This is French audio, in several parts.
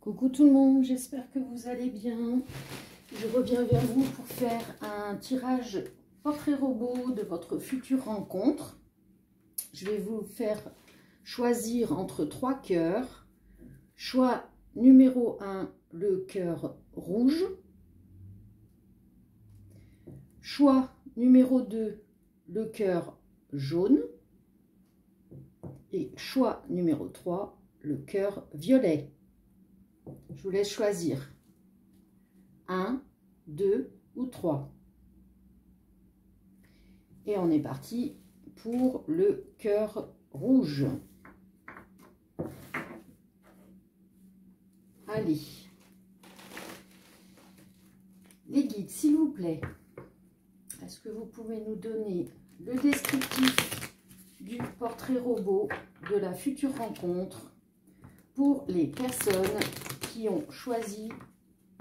Coucou tout le monde, j'espère que vous allez bien. Je reviens vers vous pour faire un tirage portrait robot de votre future rencontre. Je vais vous faire choisir entre 3 cœurs. Choix numéro 1, le cœur rouge. Choix numéro 2, le cœur jaune. Et choix numéro 3, le cœur violet. Je vous laisse choisir 1, 2 ou 3. Et on est parti pour le cœur rouge. Allez. Les guides, s'il vous plaît, est-ce que vous pouvez nous donner le descriptif du portrait robot de la future rencontre pour les personnes qui ont choisi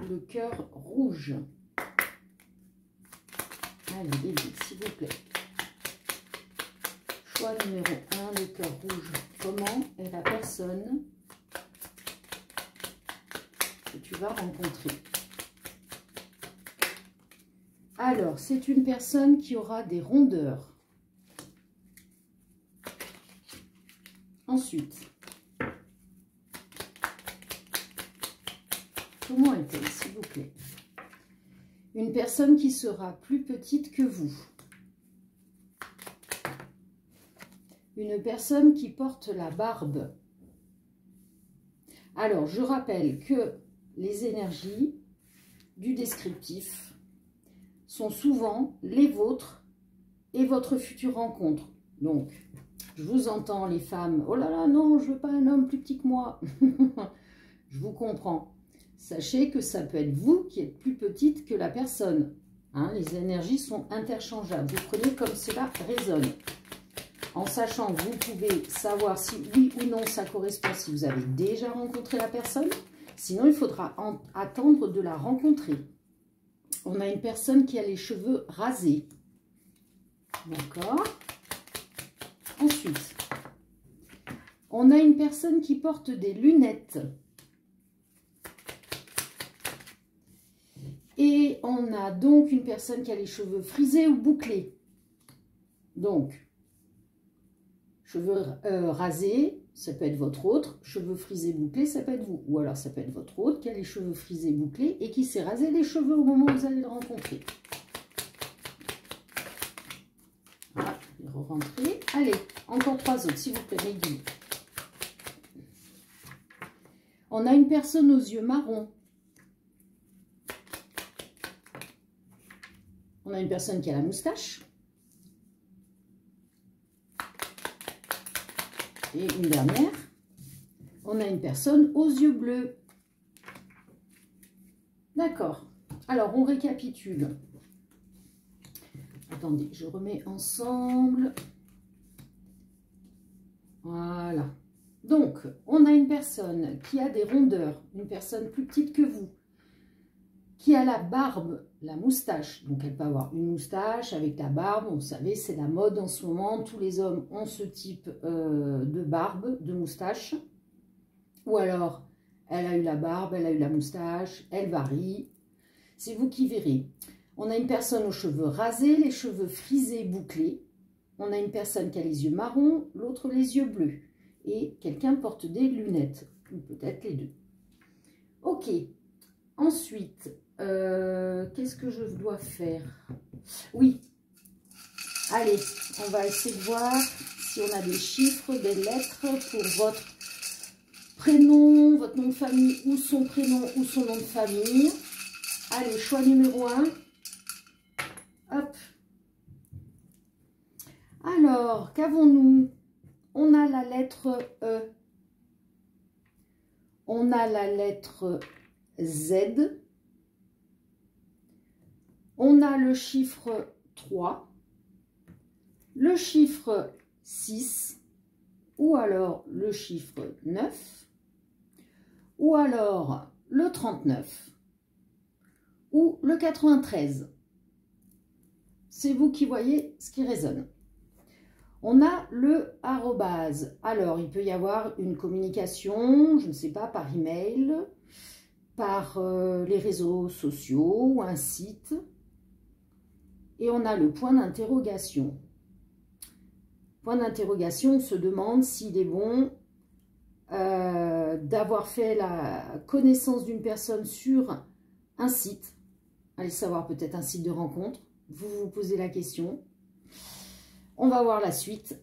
le cœur rouge? Allez, les guides, s'il vous plaît. Choix numéro 1, le cœur rouge. Comment est la personne que tu vas rencontrer? Alors, c'est une personne qui aura des rondeurs. Ensuite, comment est-elle, s'il vous plaît? Une personne qui sera plus petite que vous. Une personne qui porte la barbe. Alors, je rappelle que les énergies du descriptif sont souvent les vôtres et votre future rencontre. Donc, je vous entends les femmes, oh là là, non, je veux pas un homme plus petit que moi. Je vous comprends. Sachez que ça peut être vous qui êtes plus petite que la personne. Hein, les énergies sont interchangeables. Vous prenez comme cela résonne. En sachant que vous pouvez savoir si oui ou non ça correspond si vous avez déjà rencontré la personne. Sinon, il faudra attendre de la rencontrer. On a une personne qui a les cheveux rasés. D'accord. Ensuite, on a une personne qui porte des lunettes. Et on a donc une personne qui a les cheveux frisés ou bouclés. Donc, cheveux rasés, ça peut être votre autre. Cheveux frisés, bouclés, ça peut être vous. Ou alors, ça peut être votre autre qui a les cheveux frisés, bouclés et qui s'est rasé les cheveux au moment où vous allez le rencontrer. Voilà, je vais re-rentrer. Allez, encore 3 autres, s'il vous plaît, les guides. On a une personne aux yeux marrons. On a une personne qui a la moustache. Et une dernière. On a une personne aux yeux bleus. D'accord. Alors, on récapitule. Attendez, je remets ensemble. Voilà. Donc, on a une personne qui a des rondeurs, une personne plus petite que vous, qui a la barbe, la moustache. Donc, elle peut avoir une moustache avec la barbe. Vous savez, c'est la mode en ce moment. Tous les hommes ont ce type de barbe, de moustache. Ou alors, elle a eu la barbe, elle a eu la moustache, elle varie. C'est vous qui verrez. On a une personne aux cheveux rasés, les cheveux frisés, bouclés. On a une personne qui a les yeux marrons, l'autre les yeux bleus. Et quelqu'un porte des lunettes, ou peut-être les deux. Ok. Ensuite, qu'est-ce que je dois faire? Oui. Allez, on va essayer de voir si on a des chiffres, des lettres pour votre prénom, votre nom de famille, ou son prénom, ou son nom de famille. Allez, choix numéro 1. Hop. Alors, qu'avons-nous? On a la lettre E. On a la lettre Z. On a le chiffre 3, le chiffre 6, ou alors le chiffre 9, ou alors le 39, ou le 93. C'est vous qui voyez ce qui résonne. On a le arrobase. Alors, il peut y avoir une communication, je ne sais pas, par email, par les réseaux sociaux ou un site. Et on a le point d'interrogation. Point d'interrogation, on se demande s'il est bon d'avoir fait la connaissance d'une personne sur un site. Allez savoir, peut-être un site de rencontre. Vous vous posez la question. On va voir la suite,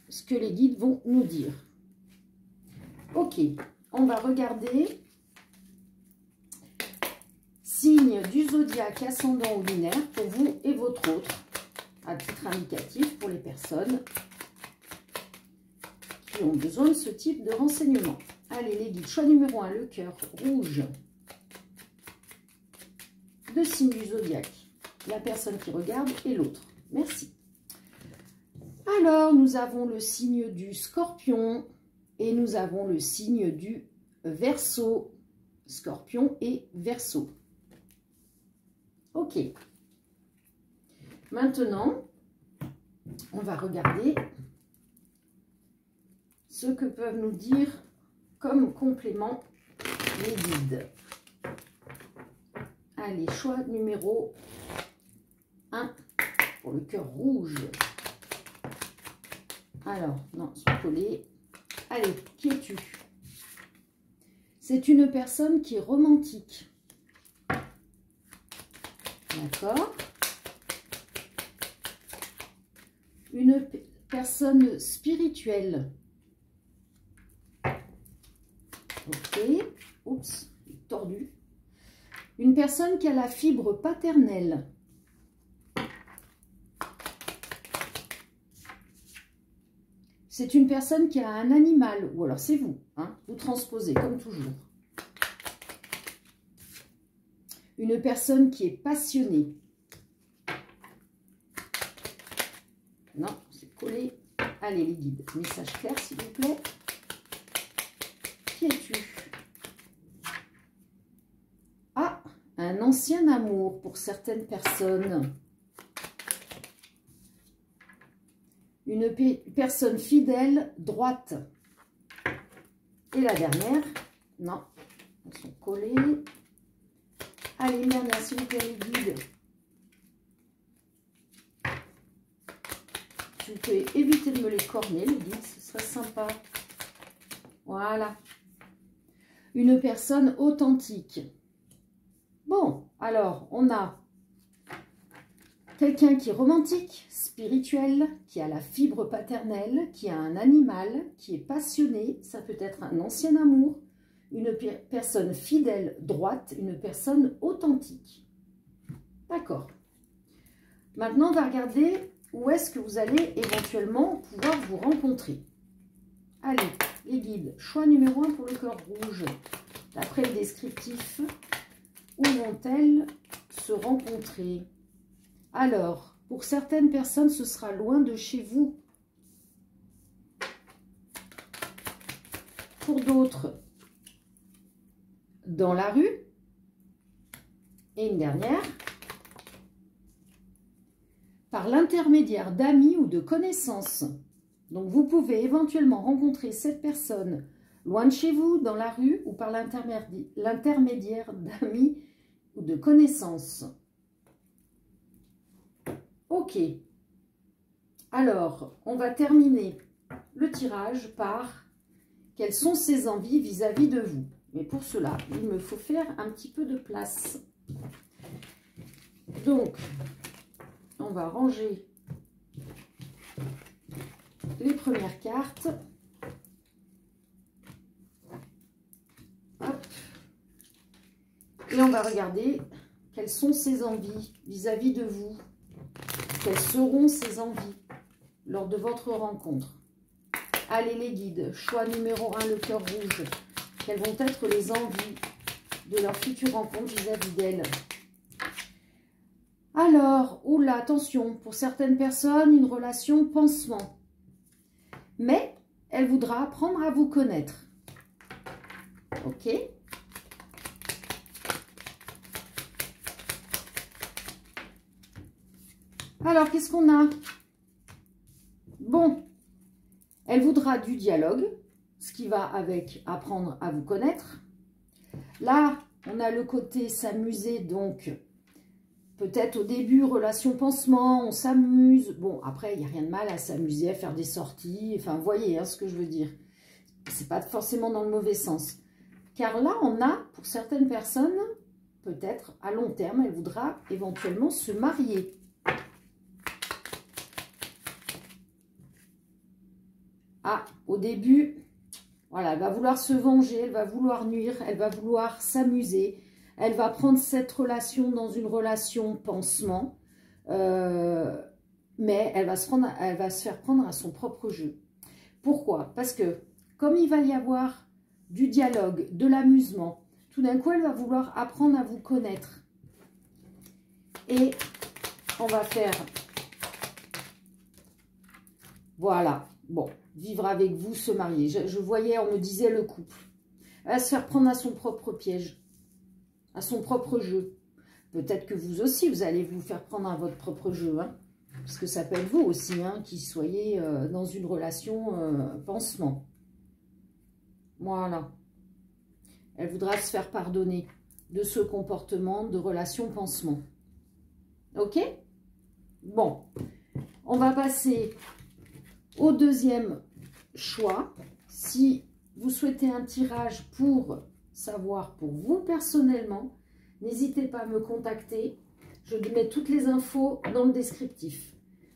ce que les guides vont nous dire. Ok, on va regarder signe du zodiaque ascendant ou lunaire pour vous et votre autre, à titre indicatif pour les personnes qui ont besoin de ce type de renseignement. Allez les guides, choix numéro 1, le cœur rouge. Deux signes du zodiaque, la personne qui regarde et l'autre. Merci. Alors, nous avons le signe du Scorpion et nous avons le signe du Verseau. Scorpion et Verseau. Ok. Maintenant, on va regarder ce que peuvent nous dire comme complément les guides. Allez, choix numéro 1 pour le cœur rouge. Alors, non, sont collés. Allez, qui es-tu? C'est une personne qui est romantique. D'accord? Une personne spirituelle. Ok. Oups, tordu. Une personne qui a la fibre paternelle. C'est une personne qui a un animal, ou alors c'est vous, hein, vous transposez comme toujours. Une personne qui est passionnée. Non, c'est collé. Allez les guides, message clair s'il vous plaît. Qui es-tu? Ah, un ancien amour pour certaines personnes. Une personne fidèle, droite. Et la dernière, non, elles sont collées. Allez, dernière, s'il vous plaît, les guides. Si vous pouvez éviter de me les corner, les guides, ce serait sympa. Voilà. Une personne authentique. Bon, alors, on a quelqu'un qui est romantique, spirituel, qui a la fibre paternelle, qui a un animal, qui est passionné. Ça peut être un ancien amour, une personne fidèle, droite, une personne authentique. D'accord. Maintenant, on va regarder où est-ce que vous allez éventuellement pouvoir vous rencontrer. Allez, les guides, choix numéro 1 pour le cœur rouge. D'après le descriptif, où vont-elles se rencontrer? Alors, pour certaines personnes, ce sera loin de chez vous. Pour d'autres, dans la rue. Et une dernière, par l'intermédiaire d'amis ou de connaissances. Donc, vous pouvez éventuellement rencontrer cette personne loin de chez vous, dans la rue, ou par l'intermédiaire d'amis ou de connaissances. Ok. Alors, on va terminer le tirage par quelles sont ses envies vis-à-vis de vous. Mais pour cela, il me faut faire un petit peu de place. Donc, on va ranger les premières cartes. Hop. Et on va regarder quelles sont ses envies vis-à-vis de vous. Quelles seront ses envies lors de votre rencontre? Allez les guides, choix numéro 1, le cœur rouge. Quelles vont être les envies de leur future rencontre vis-à-vis d'elle? Alors, oula, attention, pour certaines personnes, une relation pansement. Mais elle voudra apprendre à vous connaître. Ok? Alors, qu'est-ce qu'on a? Bon, elle voudra du dialogue, ce qui va avec apprendre à vous connaître. Là, on a le côté s'amuser, donc peut-être au début, relation pansement, on s'amuse. Bon, après, il n'y a rien de mal à s'amuser, à faire des sorties. Enfin, vous voyez hein, ce que je veux dire. C'est pas forcément dans le mauvais sens. Car là, on a, pour certaines personnes, peut-être à long terme, elle voudra éventuellement se marier. Ah, au début, voilà, elle va vouloir se venger, elle va vouloir nuire, elle va vouloir s'amuser. Elle va prendre cette relation dans une relation pansement, mais elle va se faire prendre à son propre jeu. Pourquoi? Parce que comme il va y avoir du dialogue, de l'amusement, tout d'un coup, elle va vouloir apprendre à vous connaître. Et on va faire, voilà, bon, vivre avec vous, se marier. Je voyais, on me disait le couple. Elle va se faire prendre à son propre piège, à son propre jeu. Peut-être que vous aussi, vous allez vous faire prendre à votre propre jeu, hein, parce que ça peut être vous aussi, hein, qui soyez dans une relation pansement. Voilà. Elle voudra se faire pardonner de ce comportement de relation pansement. Ok? Bon, on va passer au deuxième choix. Si vous souhaitez un tirage pour savoir pour vous personnellement, n'hésitez pas à me contacter. Je mets toutes les infos dans le descriptif.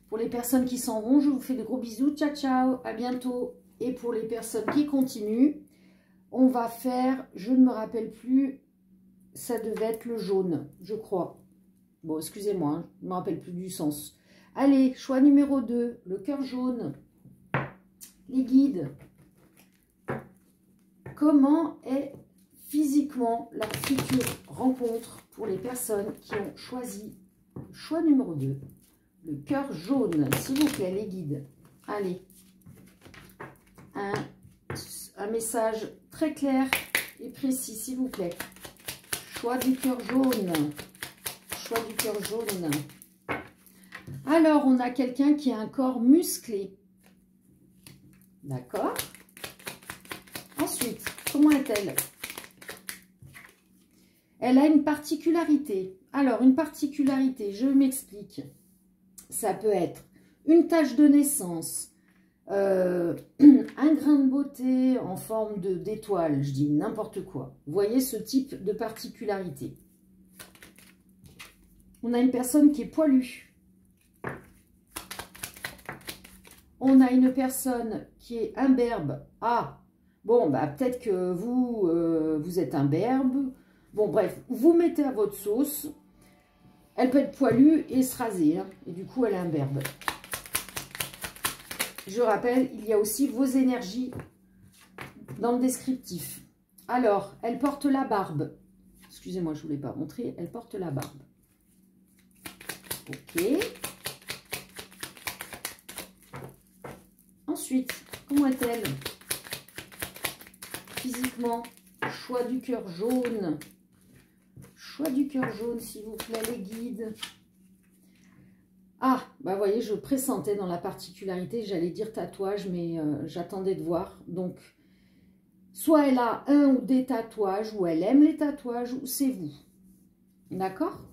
Pour les personnes qui s'en vont, je vous fais de gros bisous. Ciao, ciao, à bientôt. Et pour les personnes qui continuent, on va faire, je ne me rappelle plus, ça devait être le jaune, je crois. Bon, excusez-moi, hein, je ne me rappelle plus du sens. Allez, choix numéro 2, le cœur jaune. Les guides. Comment est physiquement la future rencontre pour les personnes qui ont choisi choix numéro 2, le cœur jaune, s'il vous plaît, les guides. Allez, un message très clair et précis, s'il vous plaît. Choix du cœur jaune. Choix du cœur jaune. Alors, on a quelqu'un qui a un corps musclé. D'accord. Ensuite, comment est-elle? Elle a une particularité. Alors, une particularité, je m'explique. Ça peut être une tache de naissance, un grain de beauté en forme d'étoile, je dis n'importe quoi. Vous voyez ce type de particularité. On a une personne qui est poilue. On a une personne qui est imberbe. Ah, bon, bah peut-être que vous, vous êtes imberbe. Bon, bref, vous mettez à votre sauce. Elle peut être poilue et se raser. Hein, et du coup, elle est imberbe. Je rappelle, il y a aussi vos énergies dans le descriptif. Alors, elle porte la barbe. Excusez-moi, je ne vous l'ai pas montré. Elle porte la barbe. Ok. Ensuite, comment est-elle? Physiquement, choix du cœur jaune. Choix du cœur jaune, s'il vous plaît, les guides. Ah, bah vous voyez, je pressentais dans la particularité, j'allais dire tatouage, mais j'attendais de voir. Donc, soit elle a un ou des tatouages, ou elle aime les tatouages, ou c'est vous. D'accord?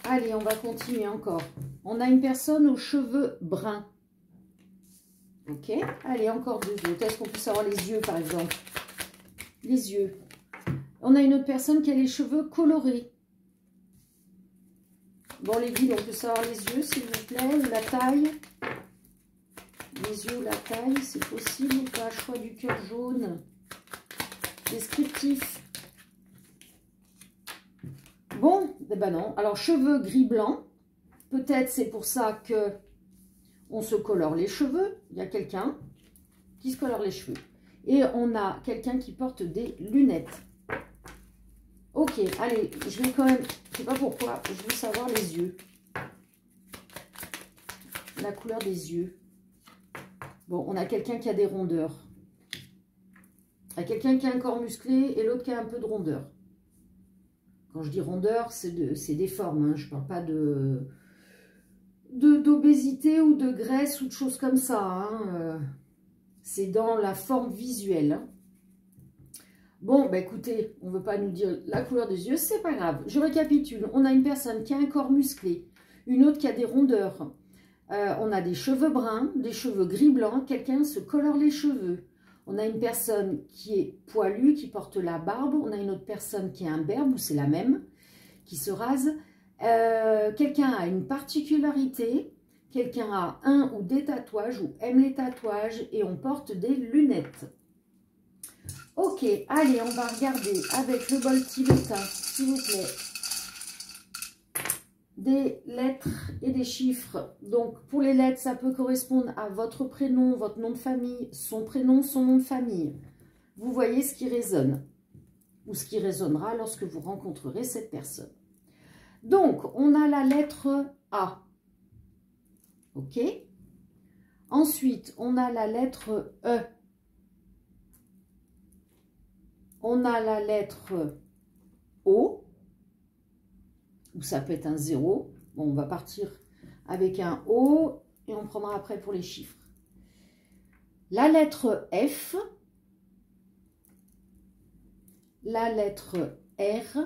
Allez, on va continuer encore. On a une personne aux cheveux bruns. Ok? Allez, encore deux autres. Est-ce qu'on peut savoir les yeux, par exemple? Les yeux. On a une autre personne qui a les cheveux colorés. Bon, les guides, on peut savoir les yeux, s'il vous plaît, ou la taille. Les yeux ou la taille, c'est possible ou pas? Choix du cœur jaune. Descriptif. Bon, eh ben non. Alors, cheveux gris-blanc. Peut-être c'est pour ça que on se colore les cheveux. Il y a quelqu'un qui se colore les cheveux. Et on a quelqu'un qui porte des lunettes. Ok, allez, je vais quand même, je sais pas pourquoi, je veux savoir les yeux. La couleur des yeux. Bon, on a quelqu'un qui a des rondeurs. Il y a quelqu'un qui a un corps musclé et l'autre qui a un peu de rondeur. Quand je dis rondeur, c'est des formes, hein, je ne parle pas de d'obésité ou de graisse ou de choses comme ça. Hein. C'est dans la forme visuelle. Hein. Bon, bah écoutez, on ne veut pas nous dire la couleur des yeux, c'est pas grave. Je récapitule. On a une personne qui a un corps musclé, une autre qui a des rondeurs. On a des cheveux bruns, des cheveux gris-blanc, quelqu'un se colore les cheveux. On a une personne qui est poilue, qui porte la barbe. On a une autre personne qui a un berbe, ou c'est la même, qui se rase. Quelqu'un a une particularité, quelqu'un a un ou des tatouages, ou aime les tatouages, et on porte des lunettes. Ok, allez, on va regarder avec le bol tibétain, s'il vous plaît, des lettres et des chiffres. Donc, pour les lettres, ça peut correspondre à votre prénom, votre nom de famille, son prénom, son nom de famille. Vous voyez ce qui résonne, ou ce qui résonnera lorsque vous rencontrerez cette personne. Donc, on a la lettre A. Ok. Ensuite, on a la lettre E. On a la lettre O, ou ça peut être un 0. Bon, on va partir avec un O et on prendra après pour les chiffres. La lettre F, la lettre R,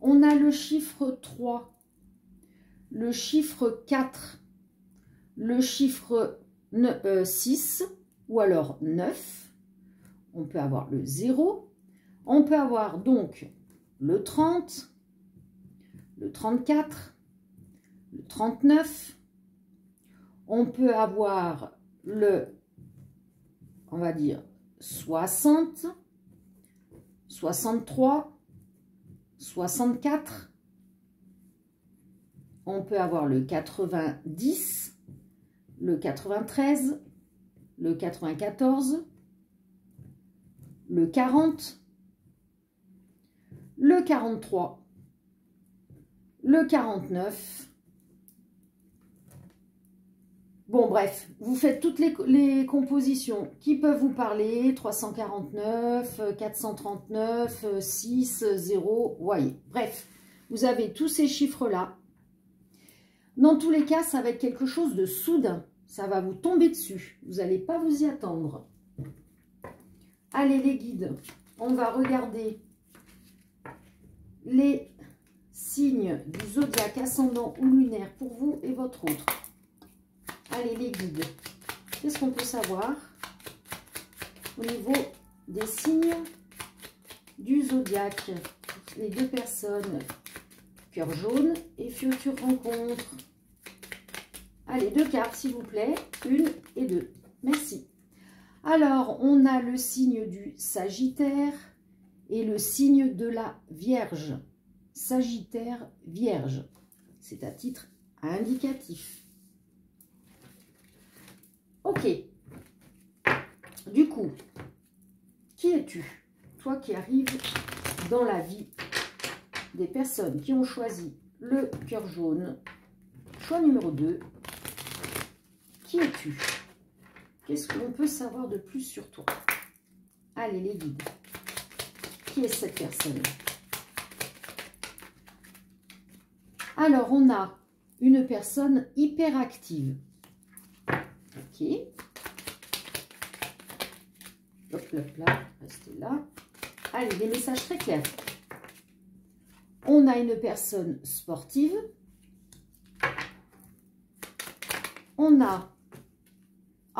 on a le chiffre 3, le chiffre 4, le chiffre 6 ou alors 9. On peut avoir le 0, on peut avoir donc le 30, le 34, le 39, on peut avoir le, on va dire, 60, 63, 64, on peut avoir le 90, le 93, le 94, le 40, le 43, le 49. Bon, bref, vous faites toutes les compositions qui peuvent vous parler. 349, 439, 6, 0, voyez. Bref, vous avez tous ces chiffres-là. Dans tous les cas, ça va être quelque chose de soudain. Ça va vous tomber dessus. Vous n'allez pas vous y attendre. Allez les guides, on va regarder les signes du zodiaque ascendant ou lunaire pour vous et votre autre. Allez les guides, qu'est-ce qu'on peut savoir au niveau des signes du zodiaque? Les deux personnes, cœur jaune et future rencontre. Allez, deux cartes s'il vous plaît, 1 et 2. Merci. Alors, on a le signe du Sagittaire et le signe de la Vierge. Sagittaire, Vierge. C'est à titre indicatif. Ok. Du coup, qui es-tu? Toi qui arrives dans la vie des personnes qui ont choisi le cœur jaune. Choix numéro 2. Qui es-tu? Qu'est-ce que l'on peut savoir de plus sur toi? Allez, les guides. Qui est cette personne? Alors, on a une personne hyperactive. Ok. Hop, hop, là. Restez là. Allez, des messages très clairs. On a une personne sportive. On a...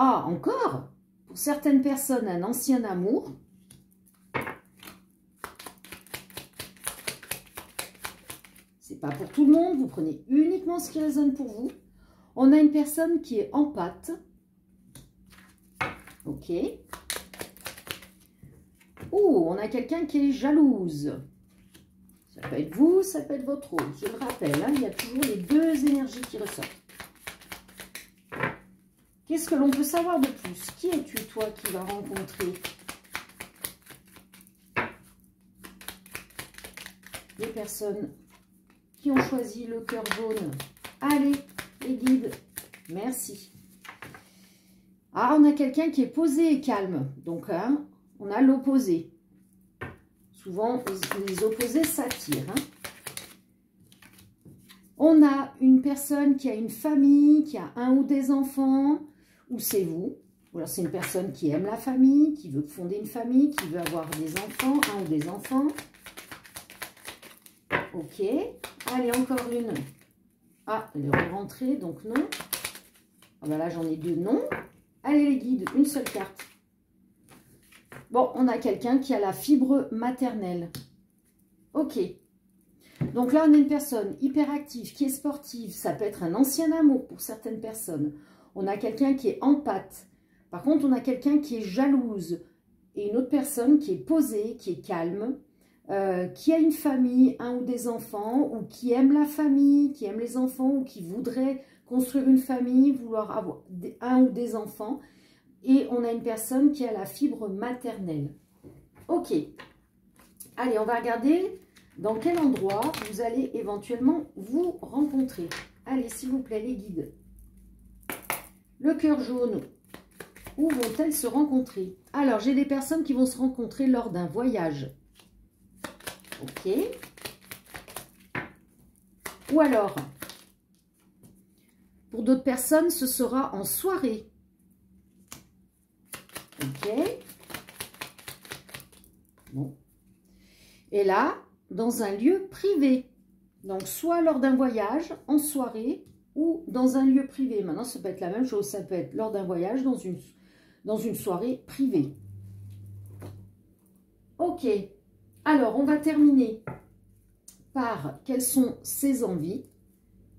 Ah, encore, pour certaines personnes, un ancien amour. C'est pas pour tout le monde, vous prenez uniquement ce qui résonne pour vous. On a une personne qui est en pâte. Ok. Oh, on a quelqu'un qui est jalouse. Ça peut être vous, ça peut être votre autre. Je le rappelle, hein, il y a toujours les deux énergies qui ressortent. Qu'est-ce que l'on peut savoir de plus? Qui es-tu, toi, qui vas rencontrer les personnes qui ont choisi le cœur jaune? Allez, les guides, merci. Ah, on a quelqu'un qui est posé et calme. Donc, hein, on a l'opposé. Souvent, les opposés s'attirent. Hein. On a une personne qui a une famille, qui a un ou des enfants, ou c'est vous. Ou alors c'est une personne qui aime la famille, qui veut fonder une famille, qui veut avoir des enfants, un ou des enfants. Ok. Allez, encore une. Ah, elle est rentrée, donc non. Ah ben là, j'en ai deux non. Allez, les guides, une seule carte. Bon, on a quelqu'un qui a la fibre maternelle. Ok. Donc là, on a une personne hyperactive, qui est sportive. Ça peut être un ancien amour pour certaines personnes. On a quelqu'un qui est empathe. Par contre, on a quelqu'un qui est jalouse. Et une autre personne qui est posée, qui est calme, qui a une famille, un ou des enfants, ou qui aime la famille, qui aime les enfants, ou qui voudrait construire une famille, vouloir avoir un ou des enfants. Et on a une personne qui a la fibre maternelle. Ok. Allez, on va regarder dans quel endroit vous allez éventuellement vous rencontrer. Allez, s'il vous plaît, les guides. Le cœur jaune, où vont-elles se rencontrer? Alors, j'ai des personnes qui vont se rencontrer lors d'un voyage. Ok. Ou alors, pour d'autres personnes, ce sera en soirée. Ok. Bon. Et là, dans un lieu privé. Donc, soit lors d'un voyage, en soirée, ou dans un lieu privé. Maintenant, ça peut être la même chose. Ça peut être lors d'un voyage, dans une soirée privée. Ok. Alors, on va terminer par quelles sont ses envies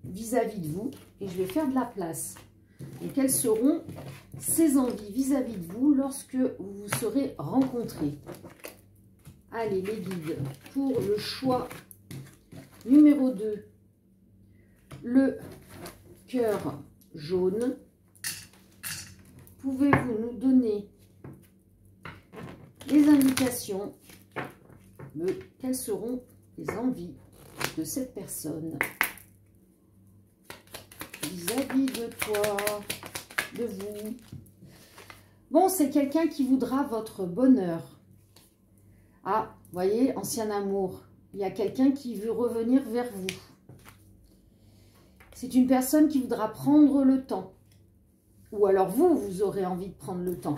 vis-à-vis de vous. Et je vais faire de la place. Et quelles seront ses envies vis-à-vis de vous lorsque vous vous serez rencontrés. Allez, les guides, pour le choix numéro 2, le cœur jaune. Pouvez-vous nous donner les indications de quelles seront les envies de cette personne vis-à-vis de toi, de vous? Bon, c'est quelqu'un qui voudra votre bonheur. Ah, vous voyez, ancien amour. Il y a quelqu'un qui veut revenir vers vous. C'est une personne qui voudra prendre le temps. Ou alors vous, vous aurez envie de prendre le temps.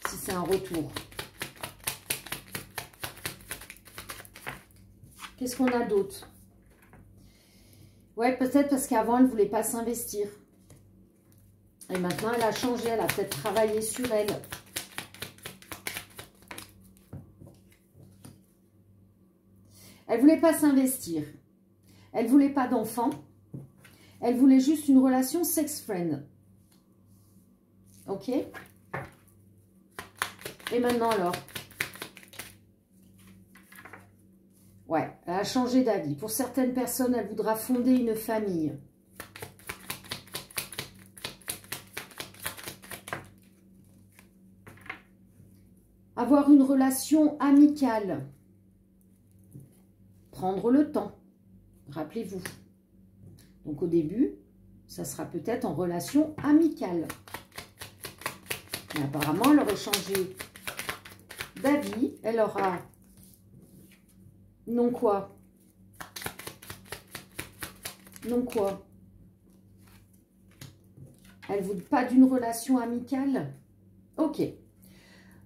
Si c'est un retour. Qu'est-ce qu'on a d'autre? Ouais, peut-être parce qu'avant, elle ne voulait pas s'investir. Et maintenant, elle a changé. Elle a peut-être travaillé sur elle. Elle ne voulait pas s'investir. Elle ne voulait pas d'enfant. Elle voulait juste une relation sex-friend. Ok? Et maintenant alors? Ouais, elle a changé d'avis. Pour certaines personnes, elle voudra fonder une famille. Avoir une relation amicale. Prendre le temps. Rappelez-vous. Donc au début, ça sera peut-être en relation amicale. Mais apparemment, elle aurait changé d'avis. Elle aura... Non quoi? Non quoi? Elle ne veut pas d'une relation amicale? Ok.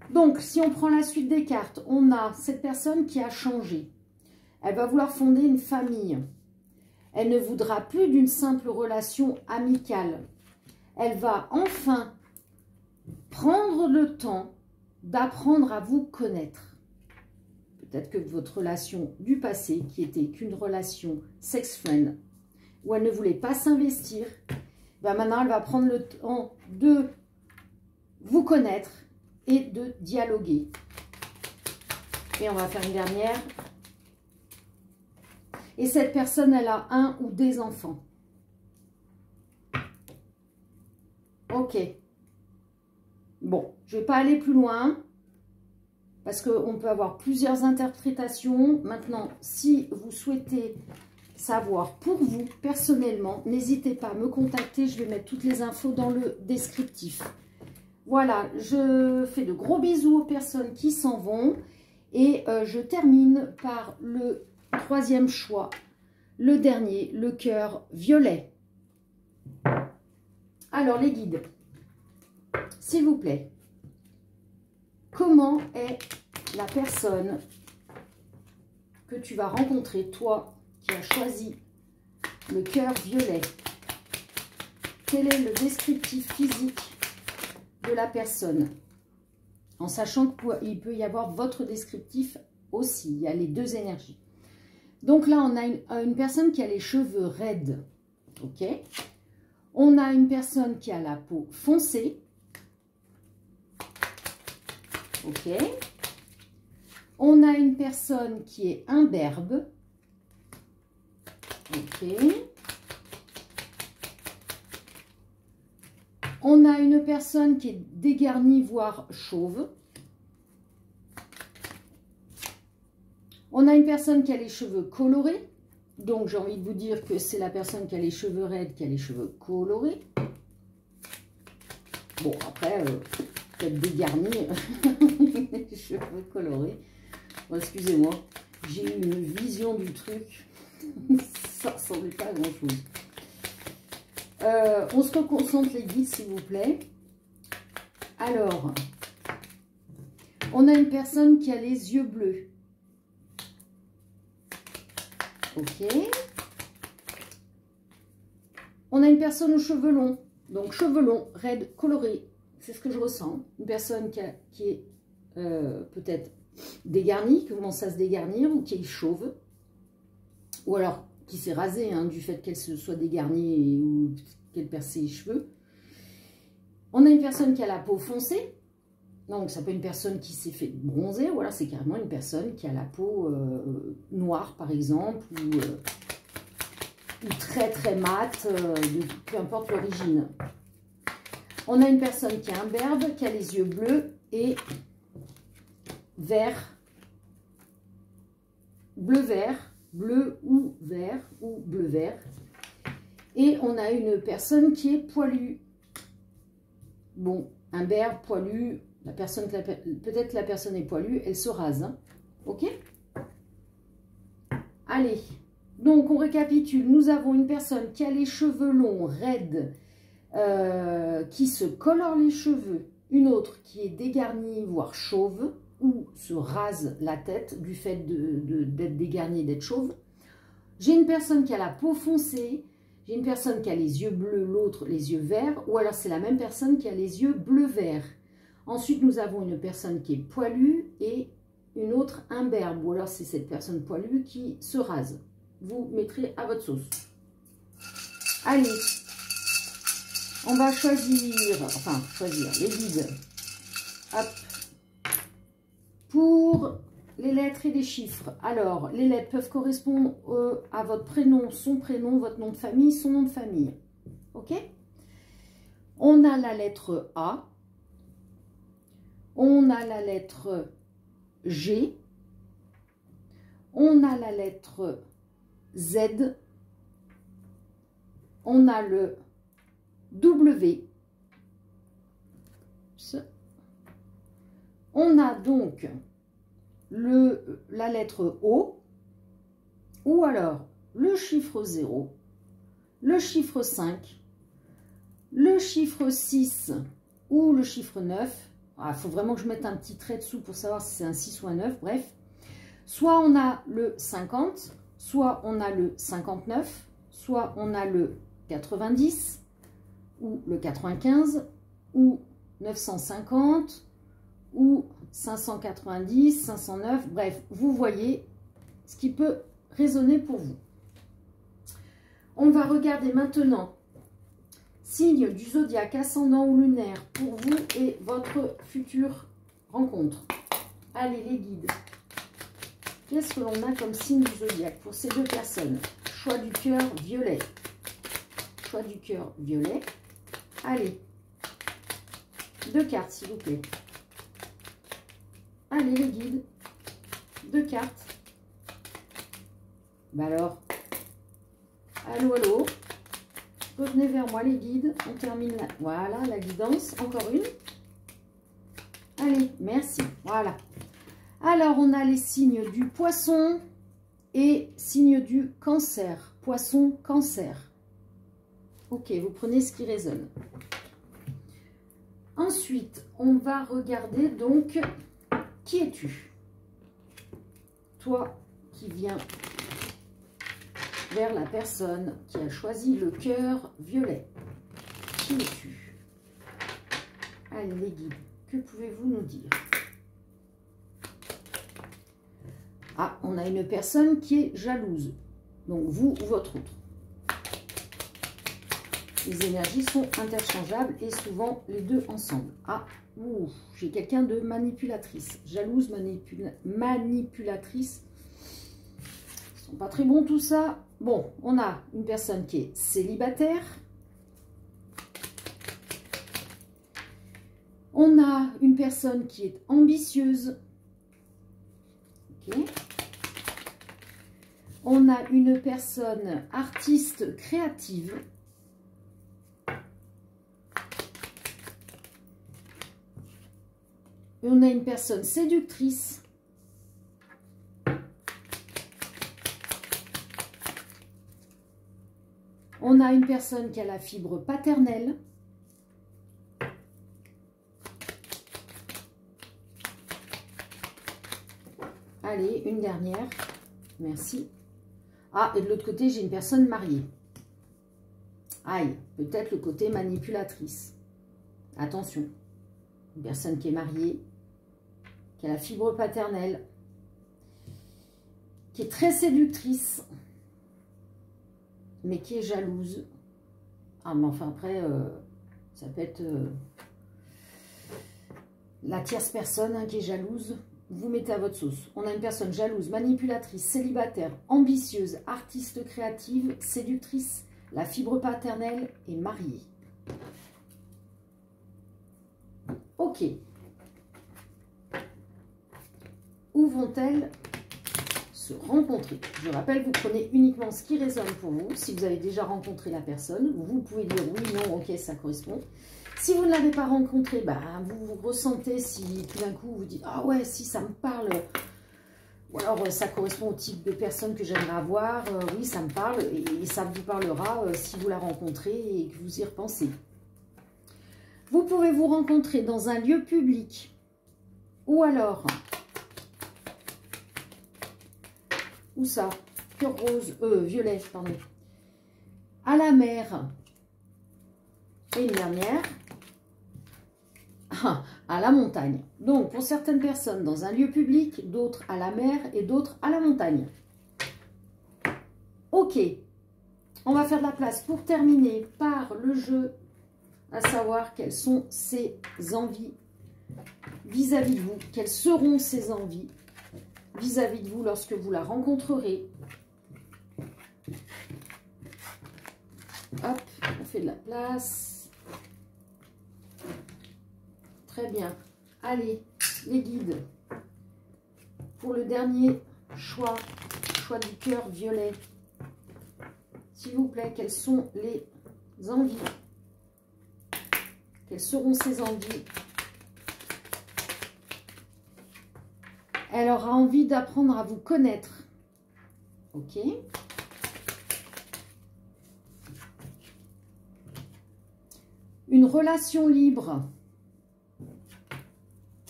Donc, si on prend la suite des cartes, on a cette personne qui a changé. Elle va vouloir fonder une famille. Elle ne voudra plus d'une simple relation amicale. Elle va enfin prendre le temps d'apprendre à vous connaître. Peut-être que votre relation du passé, qui était qu'une relation sex-friend, où elle ne voulait pas s'investir, ben maintenant elle va prendre le temps de vous connaître et de dialoguer. Et on va faire une dernière. Et cette personne, elle a un ou des enfants. Ok. Bon, je ne vais pas aller plus loin. Parce qu'on peut avoir plusieurs interprétations. Maintenant, si vous souhaitez savoir pour vous, personnellement, n'hésitez pas à me contacter. Je vais mettre toutes les infos dans le descriptif. Voilà, je fais de gros bisous aux personnes qui s'en vont. Et je termine par le troisième choix. le dernier, le cœur violet. Alors, les guides, s'il vous plaît, comment est la personne que tu vas rencontrer, toi qui as choisi le cœur violet? Quel est le descriptif physique de la personne? En sachant qu'il peut y avoir votre descriptif aussi, il y a les deux énergies. Donc là, on a une personne qui a les cheveux raides, ok? On a une personne qui a la peau foncée, ok? On a une personne qui est imberbe, ok? On a une personne qui est dégarnie, voire chauve. On a une personne qui a les cheveux colorés. Donc, j'ai envie de vous dire que c'est la personne qui a les cheveux raides, qui a les cheveux colorés. Bon, après, peut-être dégarni, les cheveux colorés. Bon, excusez-moi, j'ai eu une vision du truc. Ça ressemblait pas à grand-chose. On se reconcentre les guides, s'il vous plaît. Alors, on a une personne qui a les yeux bleus. Ok. On a une personne aux cheveux longs. Donc, cheveux longs, raides, colorés. C'est ce que je ressens. Une personne qui est peut-être dégarnie, qui commence à se dégarnir, ou qui est chauve. Ou alors, qui s'est rasée hein, du fait qu'elle se soit dégarnie ou qu'elle perd ses cheveux. On a une personne qui a la peau foncée. Donc, ça peut être une personne qui s'est fait bronzer, ou alors c'est carrément une personne qui a la peau noire, par exemple, ou très très mate, peu importe l'origine. On a une personne qui est imberbe, qui a les yeux bleus et vert, bleu-vert, bleu ou vert, ou bleu-vert. Et on a une personne qui est poilue. Bon, imberbe, poilue. Peut-être la personne est poilue, elle se rase. Hein. Ok? Allez, donc on récapitule. Nous avons une personne qui a les cheveux longs, raides, qui se colore les cheveux. Une autre qui est dégarnie, voire chauve, ou se rase la tête du fait d'être dégarnie, d'être chauve. J'ai une personne qui a la peau foncée. J'ai une personne qui a les yeux bleus, l'autre les yeux verts. Ou alors c'est la même personne qui a les yeux bleu-vert. Ensuite, nous avons une personne qui est poilue et une autre imberbe. Ou alors, c'est cette personne poilue qui se rase. Vous mettrez à votre sauce. Allez, on va choisir les guides. Hop. Pour les lettres et les chiffres. Alors, les lettres peuvent correspondre à votre prénom, son prénom, votre nom de famille, son nom de famille. Ok? On a la lettre A. On a la lettre G, on a la lettre Z, on a le W, on a donc la lettre O, ou alors le chiffre 0, le chiffre 5, le chiffre 6 ou le chiffre 9. Il faut vraiment que je mette un petit trait dessous pour savoir si c'est un 6 ou un 9, bref. Soit on a le 50, soit on a le 59, soit on a le 90, ou le 95, ou 950, ou 590, 509, bref, vous voyez ce qui peut résonner pour vous. On va regarder maintenant signe du zodiaque, ascendant ou lunaire, pour vous et votre future rencontre. Allez, les guides. Qu'est-ce que l'on a comme signe du zodiaque pour ces deux personnes? Choix du cœur violet. Choix du cœur violet. Allez. 2 cartes, s'il vous plaît. Allez, les guides. 2 cartes. Bah alors. Allô, allô. Revenez vers moi les guides, on termine là. Voilà, la guidance, encore une. Allez, merci, voilà. Alors, on a les signes du poisson, et signe du Cancer, Poisson, Cancer. Ok, vous prenez ce qui résonne. Ensuite, on va regarder donc, qui es-tu? Toi qui viens vers la personne qui a choisi le cœur violet. Qui es-tu? Allez les guides, que pouvez-vous nous dire? Ah, on a une personne qui est jalouse. Donc vous ou votre autre. Les énergies sont interchangeables et souvent les deux ensemble. Ah, j'ai quelqu'un de manipulatrice. Jalouse, manipulatrice. Ils sont pas très bons tout ça. Bon, on a une personne qui est célibataire. On a une personne qui est ambitieuse. Ok. On a une personne artiste créative. Et on a une personne séductrice. On a une personne qui a la fibre paternelle. Allez, une dernière. Merci. Ah, et de l'autre côté, j'ai une personne mariée. Aïe, peut-être le côté manipulatrice. Attention. Une personne qui est mariée, qui a la fibre paternelle, qui est très séductrice, mais qui est jalouse. Ah, mais enfin, après, ça peut être la tierce personne hein, qui est jalouse. Vous mettez à votre sauce. On a une personne jalouse, manipulatrice, célibataire, ambitieuse, artiste créative, séductrice, la fibre paternelle et mariée. Ok. Où vont-elles se rencontrer? Je rappelle, vous prenez uniquement ce qui résonne pour vous. Si vous avez déjà rencontré la personne, vous pouvez dire oui, non, ok, ça correspond. Si vous ne l'avez pas rencontré, bah, vous ressentez si tout d'un coup vous dites « Ah ouais, si ça me parle », ou alors ça correspond au type de personne que j'aimerais avoir, oui, ça me parle, et ça vous parlera si vous la rencontrez et que vous y repensez. Vous pouvez vous rencontrer dans un lieu public, ou alors, où ça? Cœur rose, violet, pardon, à la mer, et une dernière, à la montagne. Donc, pour certaines personnes, dans un lieu public, d'autres à la mer et d'autres à la montagne. Ok, on va faire de la place pour terminer par le jeu, à savoir quelles sont ses envies vis-à-vis de vous, quelles seront ses envies vis-à-vis de vous lorsque vous la rencontrerez. Hop, on fait de la place. Très bien. Allez, les guides. Pour le dernier choix du cœur violet. S'il vous plaît, quelles sont les envies? Quelles seront ses envies? Elle aura envie d'apprendre à vous connaître. Ok. Une relation libre.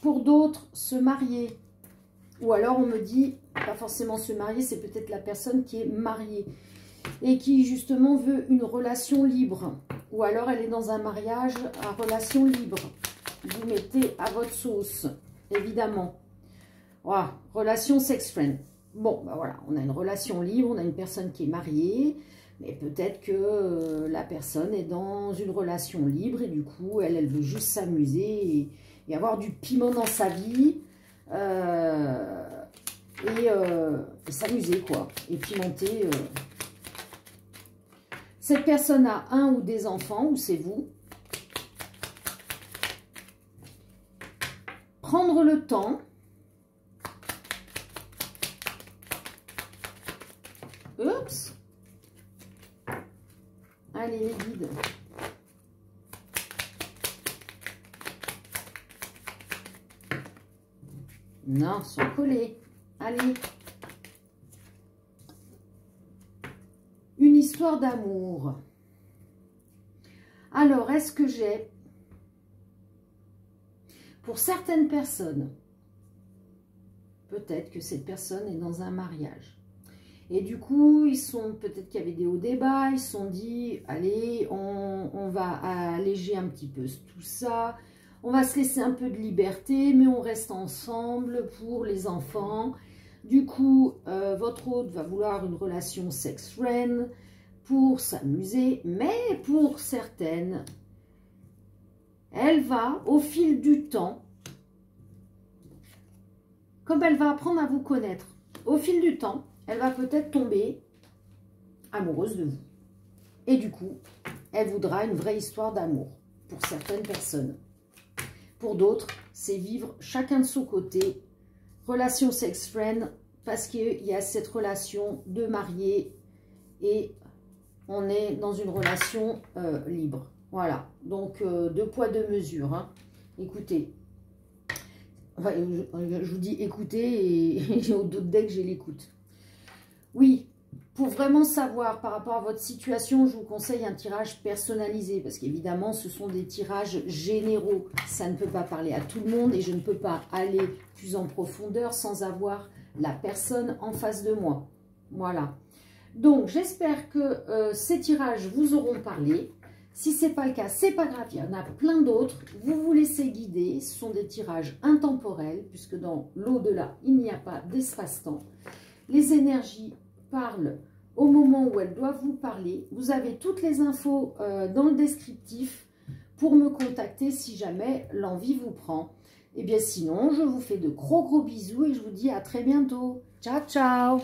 Pour d'autres, se marier. Ou alors on me dit, pas forcément se marier, c'est peut-être la personne qui est mariée. Et qui justement veut une relation libre. Ou alors elle est dans un mariage à relation libre. Vous mettez à votre sauce, évidemment. Voilà, relation sex-friend. Bon, ben voilà, on a une relation libre, on a une personne qui est mariée. Mais peut-être que la personne est dans une relation libre et du coup, elle veut juste s'amuser et avoir du piment dans sa vie et s'amuser, quoi. Et pimenter. Cette personne a un ou des enfants, ou c'est vous. Prendre le temps. Oups. Allez, les guides. Non, sont collés. Allez. histoire d'amour. Alors, est-ce que j'ai, pour certaines personnes, peut-être que cette personne est dans un mariage. Et du coup, peut-être qu'il y avait des hauts débats, ils se sont dit, allez, on va alléger un petit peu tout ça, on va se laisser un peu de liberté, mais on reste ensemble pour les enfants. Du coup, votre hôte va vouloir une relation sex-friend pour s'amuser, mais pour certaines, elle va, au fil du temps, comme elle va apprendre à vous connaître, au fil du temps, elle va peut-être tomber amoureuse de vous. Et du coup, elle voudra une vraie histoire d'amour pour certaines personnes. Pour d'autres, c'est vivre chacun de son côté, relation sex-friend, parce qu'il y a cette relation de mariés et on est dans une relation libre. Voilà, donc deux poids, deux mesures. Hein. Écoutez, enfin, je vous dis écoutez et au d'autres decks, j'ai l'écoute. Oui, pour vraiment savoir par rapport à votre situation, je vous conseille un tirage personnalisé parce qu'évidemment, ce sont des tirages généraux. Ça ne peut pas parler à tout le monde et je ne peux pas aller plus en profondeur sans avoir la personne en face de moi. Voilà. Donc, j'espère que ces tirages vous auront parlé. Si ce n'est pas le cas, c'est pas grave, il y en a plein d'autres. Vous vous laissez guider. Ce sont des tirages intemporels puisque dans l'au-delà, il n'y a pas d'espace-temps. Les énergies parlent au moment où elles doivent vous parler. Vous avez toutes les infos dans le descriptif pour me contacter si jamais l'envie vous prend. Et bien sinon, je vous fais de gros bisous et je vous dis à très bientôt. Ciao, ciao!